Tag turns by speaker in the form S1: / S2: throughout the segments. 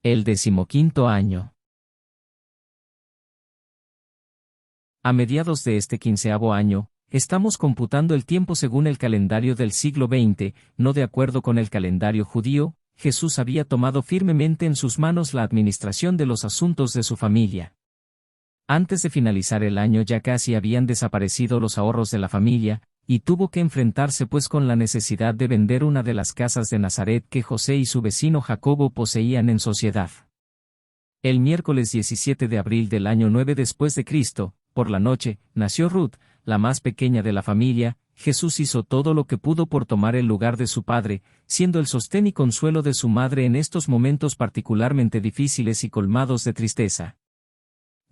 S1: El 15º año. A mediados de este 15º año, estamos computando el tiempo según el calendario del siglo XX, no de acuerdo con el calendario judío. Jesús había tomado firmemente en sus manos la administración de los asuntos de su familia. Antes de finalizar el año ya casi habían desaparecido los ahorros de la familia, y tuvo que enfrentarse pues con la necesidad de vender una de las casas de Nazaret que José y su vecino Jacobo poseían en sociedad. El miércoles 17 de abril del año 9 después de Cristo, por la noche, nació Ruth, la más pequeña de la familia. Jesús hizo todo lo que pudo por tomar el lugar de su padre, siendo el sostén y consuelo de su madre en estos momentos particularmente difíciles y colmados de tristeza.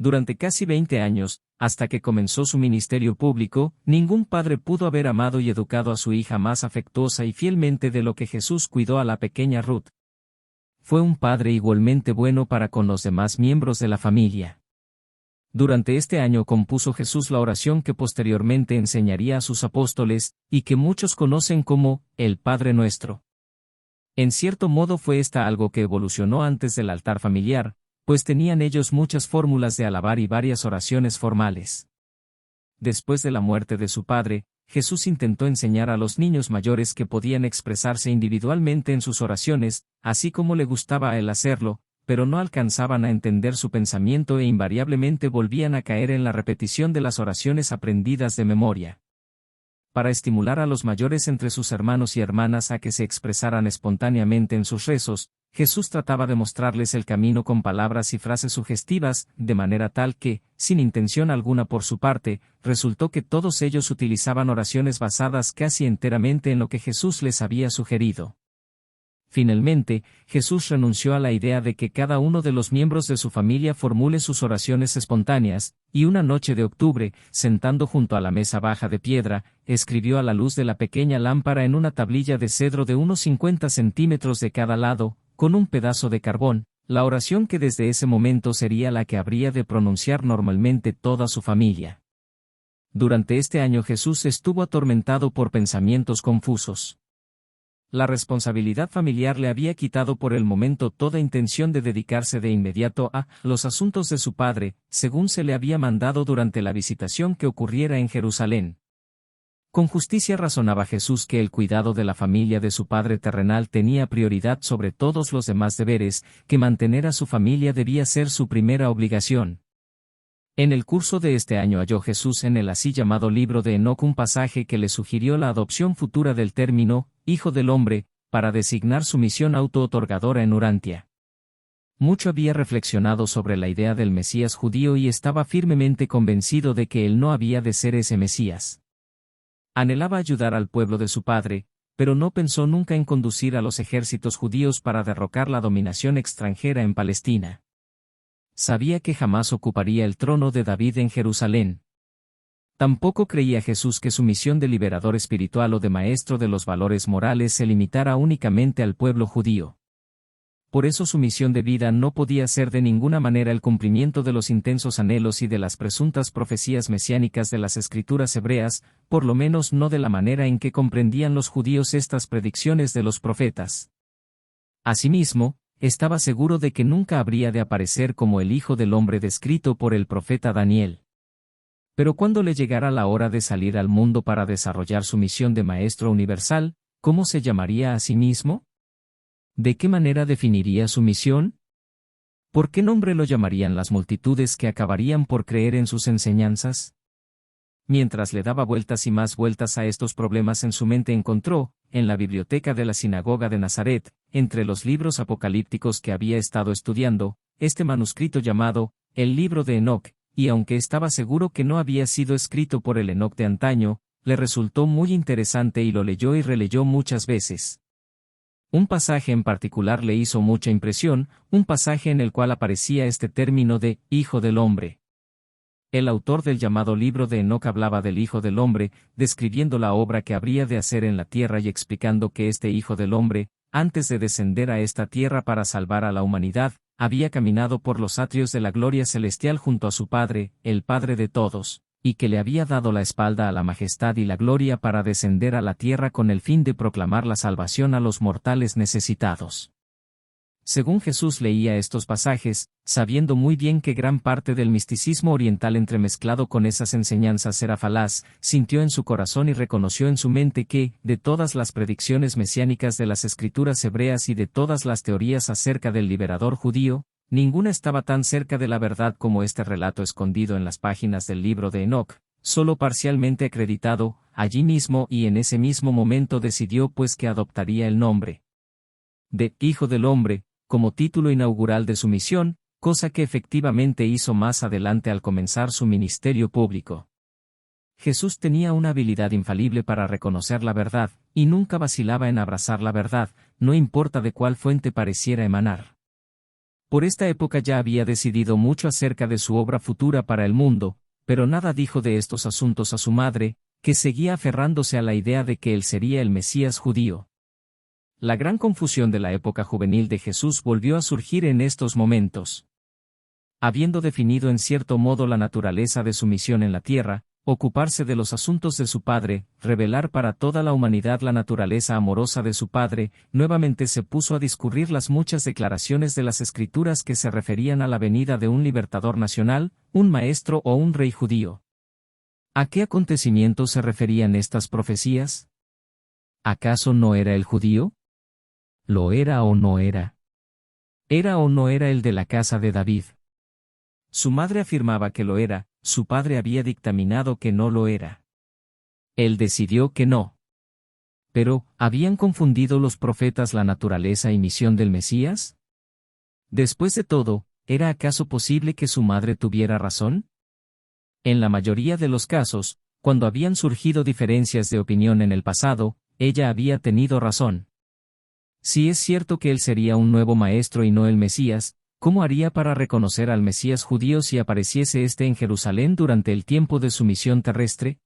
S1: Durante casi 20 años, hasta que comenzó su ministerio público, ningún padre pudo haber amado y educado a su hija más afectuosa y fielmente de lo que Jesús cuidó a la pequeña Ruth. Fue un padre igualmente bueno para con los demás miembros de la familia. Durante este año compuso Jesús la oración que posteriormente enseñaría a sus apóstoles, y que muchos conocen como el Padre Nuestro. En cierto modo fue esta algo que evolucionó antes del altar familiar, pues tenían ellos muchas fórmulas de alabar y varias oraciones formales. Después de la muerte de su padre, Jesús intentó enseñar a los niños mayores que podían expresarse individualmente en sus oraciones, así como le gustaba a él hacerlo, pero no alcanzaban a entender su pensamiento e invariablemente volvían a caer en la repetición de las oraciones aprendidas de memoria. Para estimular a los mayores entre sus hermanos y hermanas a que se expresaran espontáneamente en sus rezos, Jesús trataba de mostrarles el camino con palabras y frases sugestivas, de manera tal que, sin intención alguna por su parte, resultó que todos ellos utilizaban oraciones basadas casi enteramente en lo que Jesús les había sugerido. Finalmente, Jesús renunció a la idea de que cada uno de los miembros de su familia formule sus oraciones espontáneas, y una noche de octubre, sentando junto a la mesa baja de piedra, escribió a la luz de la pequeña lámpara en una tablilla de cedro de unos 50 centímetros de cada lado, con un pedazo de carbón, la oración que desde ese momento sería la que habría de pronunciar normalmente toda su familia. Durante este año Jesús estuvo atormentado por pensamientos confusos. La responsabilidad familiar le había quitado por el momento toda intención de dedicarse de inmediato a los asuntos de su padre, según se le había mandado durante la visitación que ocurriera en Jerusalén. Con justicia razonaba Jesús que el cuidado de la familia de su padre terrenal tenía prioridad sobre todos los demás deberes, que mantener a su familia debía ser su primera obligación. En el curso de este año halló Jesús en el así llamado libro de Enoc un pasaje que le sugirió la adopción futura del término Hijo del Hombre, para designar su misión auto-otorgadora en Urantia. Mucho había reflexionado sobre la idea del Mesías judío y estaba firmemente convencido de que él no había de ser ese Mesías. Anhelaba ayudar al pueblo de su padre, pero no pensó nunca en conducir a los ejércitos judíos para derrocar la dominación extranjera en Palestina. Sabía que jamás ocuparía el trono de David en Jerusalén. Tampoco creía Jesús que su misión de liberador espiritual o de maestro de los valores morales se limitara únicamente al pueblo judío. Por eso su misión de vida no podía ser de ninguna manera el cumplimiento de los intensos anhelos y de las presuntas profecías mesiánicas de las escrituras hebreas, por lo menos no de la manera en que comprendían los judíos estas predicciones de los profetas. Asimismo, estaba seguro de que nunca habría de aparecer como el Hijo del Hombre descrito por el profeta Daniel. Pero cuando le llegara la hora de salir al mundo para desarrollar su misión de Maestro universal, ¿cómo se llamaría a sí mismo? ¿De qué manera definiría su misión? ¿Por qué nombre lo llamarían las multitudes que acabarían por creer en sus enseñanzas? Mientras le daba vueltas y más vueltas a estos problemas en su mente encontró, en la biblioteca de la sinagoga de Nazaret, entre los libros apocalípticos que había estado estudiando, este manuscrito llamado El libro de Enoc, y aunque estaba seguro que no había sido escrito por el Enoc de antaño, le resultó muy interesante y lo leyó y releyó muchas veces. Un pasaje en particular le hizo mucha impresión, un pasaje en el cual aparecía este término de Hijo del Hombre. El autor del llamado libro de Enoc hablaba del Hijo del Hombre, describiendo la obra que habría de hacer en la tierra y explicando que este Hijo del Hombre, antes de descender a esta tierra para salvar a la humanidad, había caminado por los atrios de la gloria celestial junto a su Padre, el Padre de todos, y que le había dado la espalda a la majestad y la gloria para descender a la tierra con el fin de proclamar la salvación a los mortales necesitados. Según Jesús leía estos pasajes, sabiendo muy bien que gran parte del misticismo oriental entremezclado con esas enseñanzas era falaz, sintió en su corazón y reconoció en su mente que, de todas las predicciones mesiánicas de las escrituras hebreas y de todas las teorías acerca del liberador judío, ninguna estaba tan cerca de la verdad como este relato escondido en las páginas del libro de Enoc, solo parcialmente acreditado, allí mismo y en ese mismo momento decidió pues que adoptaría el nombre de Hijo del Hombre, como título inaugural de su misión, cosa que efectivamente hizo más adelante al comenzar su ministerio público. Jesús tenía una habilidad infalible para reconocer la verdad, y nunca vacilaba en abrazar la verdad, no importa de cuál fuente pareciera emanar. Por esta época ya había decidido mucho acerca de su obra futura para el mundo, pero nada dijo de estos asuntos a su madre, que seguía aferrándose a la idea de que él sería el Mesías judío. La gran confusión de la época juvenil de Jesús volvió a surgir en estos momentos. Habiendo definido en cierto modo la naturaleza de su misión en la tierra, ocuparse de los asuntos de su Padre, revelar para toda la humanidad la naturaleza amorosa de su Padre, nuevamente se puso a discurrir las muchas declaraciones de las Escrituras que se referían a la venida de un libertador nacional, un maestro o un rey judío. ¿A qué acontecimientos se referían estas profecías? ¿Acaso no era el judío? ¿Lo era o no era? ¿Era o no era el de la casa de David? Su madre afirmaba que lo era, su padre había dictaminado que no lo era. Él decidió que no. Pero, ¿habían confundido los profetas la naturaleza y misión del Mesías? Después de todo, ¿era acaso posible que su madre tuviera razón? En la mayoría de los casos, cuando habían surgido diferencias de opinión en el pasado, ella había tenido razón. Si es cierto que él sería un nuevo maestro y no el Mesías, ¿cómo haría para reconocer al Mesías judío si apareciese éste en Jerusalén durante el tiempo de su misión terrestre?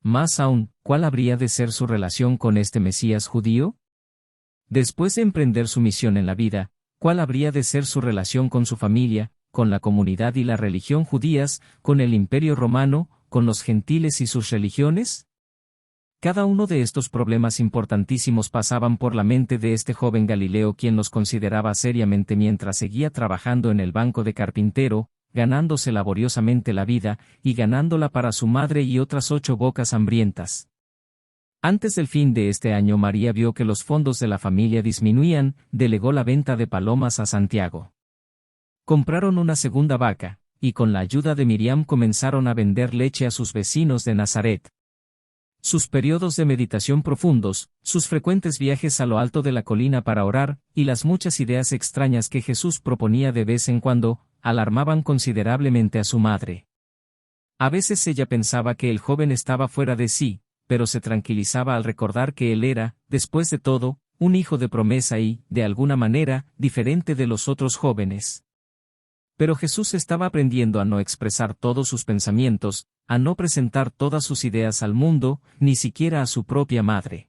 S1: Más aún, ¿cuál habría de ser su relación con este Mesías judío? Después de emprender su misión en la vida, ¿cuál habría de ser su relación con su familia, con la comunidad y la religión judías, con el Imperio romano, con los gentiles y sus religiones? Cada uno de estos problemas importantísimos pasaban por la mente de este joven Galileo, quien los consideraba seriamente mientras seguía trabajando en el banco de carpintero, ganándose laboriosamente la vida, y ganándola para su madre y otras 8 bocas hambrientas. Antes del fin de este año María vio que los fondos de la familia disminuían, delegó la venta de palomas a Santiago. Compraron una segunda vaca, y con la ayuda de Miriam comenzaron a vender leche a sus vecinos de Nazaret. Sus periodos de meditación profundos, sus frecuentes viajes a lo alto de la colina para orar, y las muchas ideas extrañas que Jesús proponía de vez en cuando, alarmaban considerablemente a su madre. A veces ella pensaba que el joven estaba fuera de sí, pero se tranquilizaba al recordar que él era, después de todo, un hijo de promesa y, de alguna manera, diferente de los otros jóvenes. Pero Jesús estaba aprendiendo a no expresar todos sus pensamientos, a no presentar todas sus ideas al mundo, ni siquiera a su propia madre.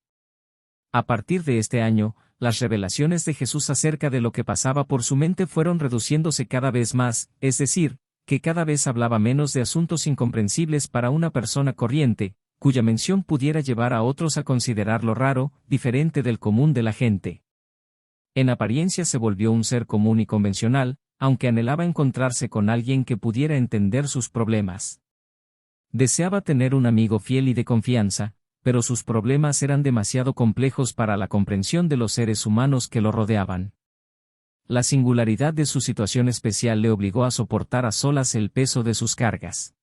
S1: A partir de este año, las revelaciones de Jesús acerca de lo que pasaba por su mente fueron reduciéndose cada vez más, es decir, que cada vez hablaba menos de asuntos incomprensibles para una persona corriente, cuya mención pudiera llevar a otros a considerarlo raro, diferente del común de la gente. En apariencia se volvió un ser común y convencional, aunque anhelaba encontrarse con alguien que pudiera entender sus problemas. Deseaba tener un amigo fiel y de confianza, pero sus problemas eran demasiado complejos para la comprensión de los seres humanos que lo rodeaban. La singularidad de su situación especial le obligó a soportar a solas el peso de sus cargas.